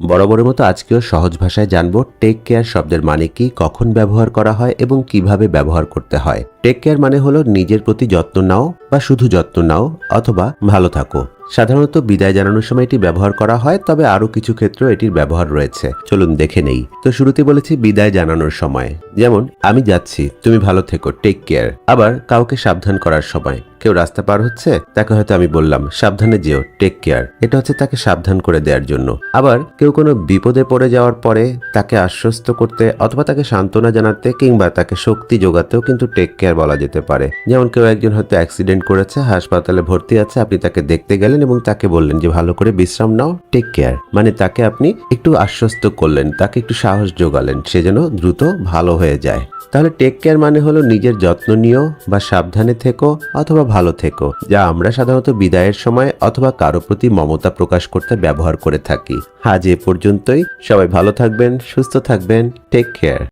বরাবরের মতো আজকেও সহজ ভাষায় জানবো টেক কেয়ার শব্দের মানে কি, কখন ব্যবহার করা হয় এবং কিভাবে ব্যবহার করতে হয়। টেক কেয়ার মানে হলো নিজের প্রতি যত্ন নাও বা শুধু যত্ন নাও অথবা ভালো থাকো। সাধারণত বিদায় জানানোর সময় এটি ব্যবহার করা হয়, তবে আরো কিছু ক্ষেত্রে এটির ব্যবহার রয়েছে। চলুন দেখে নেই। তো শুরুতে বলেছি বিদায় জানানোর সময়, যেমন আমি যাচ্ছি, তুমি ভালো থেকো, টেক কেয়ার। আবার কাউকে সাবধান করার সময়, কেউ রাস্তা পার হচ্ছে, তাকে হয়তো আমি বললাম সাবধানে যেও, টেক কেয়ার। এটা হচ্ছে তাকে সাবধান করে দেওয়ার জন্য। আবার কেউ কোনো বিপদে পড়ে যাওয়ার পরে তাকে আশ্বস্ত করতে অথবা তাকে সান্ত্বনা জানাতে কিংবা তাকে শক্তি যোগাতেও কিন্তু টেক কেয়ার বলা যেতে পারে। যেমন কেউ একজন হয়তো অ্যাক্সিডেন্ট করেছে, হাসপাতালে ভর্তি আছে, আপনি তাকে দেখতে গেলেন এবং তাকে বললেন যে ভালো করে বিশ্রাম নাও, টেক কেয়ার। মানে তাকে আপনি একটু আশ্বস্ত করলেন, তাকে একটু সাহস যোগালেন, সে যেন দ্রুত ভালো হয়ে যায়। তাহলে টেক কেয়ার মানে হলো নিজের যত্ন নিও বা সাবধানে থেকো অথবা ভালো থেকো, যা আমরা সাধারণত বিদায়ের সময় অথবা কারো প্রতি মমতা প্রকাশ করতে ব্যবহার করে থাকি। আজ এ পর্যন্তই। সবাই ভালো থাকবেন, সুস্থ থাকবেন, টেক কেয়ার।